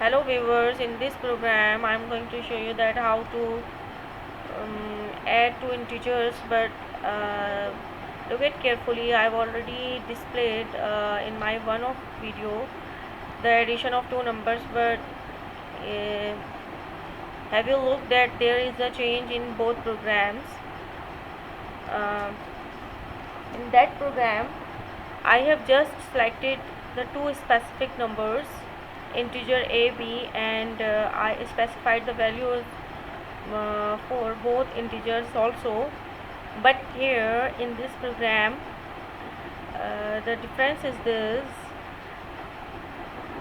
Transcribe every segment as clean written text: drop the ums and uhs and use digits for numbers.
Hello viewers, in this program I am going to show you that how to add two integers, but look at carefully. I have already displayed in my one of video the addition of two numbers, but uh, have you looked that there is a change in both programs? uh, in that program I have just selected the two specific numbers, integer a, b, and I specified the values for both integers also. But here in this program the difference is this: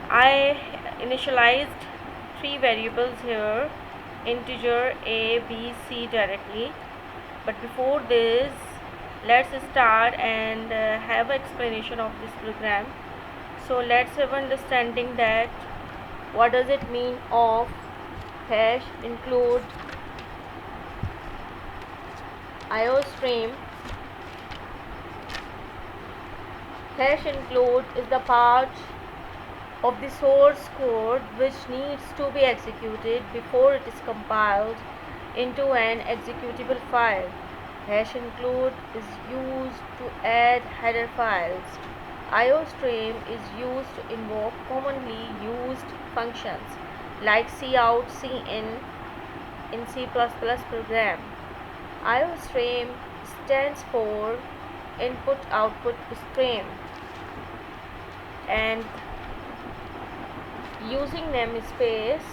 I initialized three variables here, integer a, b, c directly. But before this, let's start and have an explanation of this program. So let's have understanding that what does it mean of hash include iostream. Hash include is the part of the source code which needs to be executed before it is compiled into an executable file. Hash include is used to add header files. iostream is used to invoke commonly used functions like cout, cin in C++ program. iostream stands for input output stream, and using namespace,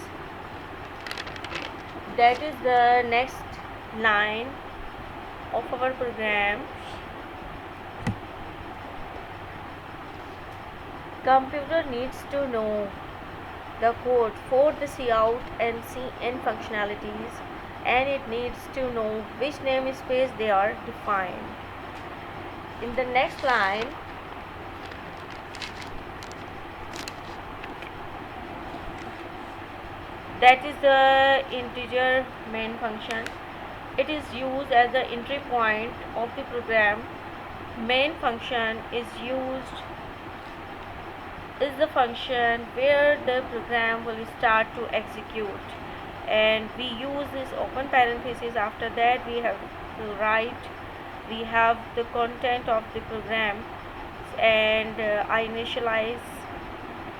that is the next line of our program. Computer needs to know the code for the cout and cin functionalities, and it needs to know which namespace they are defined. In the next line, that is the integer main function. It is used as the entry point of the program. Main function is the function where the program will start to execute, and we use this open parenthesis. After that we have to write, we have the content of the program, and I initialize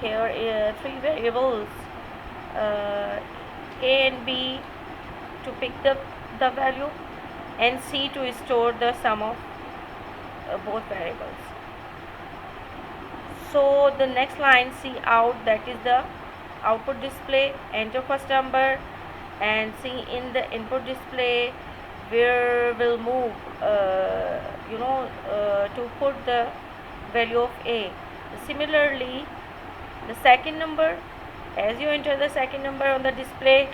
here three variables, a and b to pick the value, and c to store the sum of both variables. So the next line, cout, that is the output display, enter first number, and cin the input display where will move to put the value of a. Similarly, the second number, as you enter the second number on the display,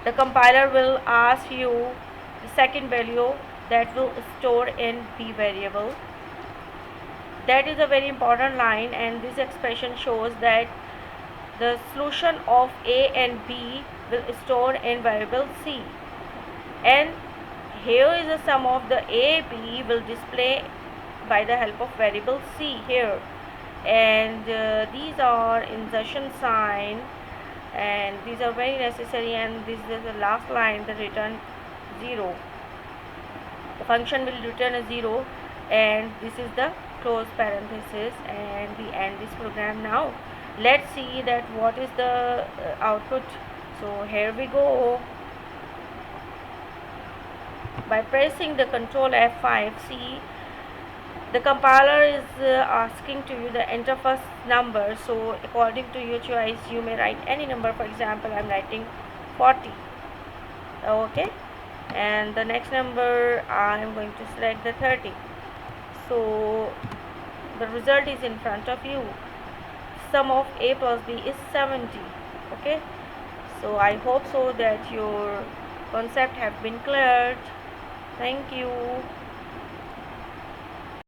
the compiler will ask you the second value that will store in b variable. That is a very important line, and this expression shows that the solution of a and b will store in variable c, and here is the sum of the a b will display by the help of variable c here, and these are insertion sign, and these are very necessary, and this is the last line, the return 0. The function will return a 0, and this is the close parenthesis, and we end this program. Now let's see that what is the output. So here we go. By pressing the Control F5, see the compiler is asking to you the enter first number. So according to your choice, you may write any number. For example, I'm writing 40. Okay, and the next number I'm going to select the 30. So the result is in front of you. Sum of a plus b is 70. Okay, so I hope so that your concept have been cleared. Thank you.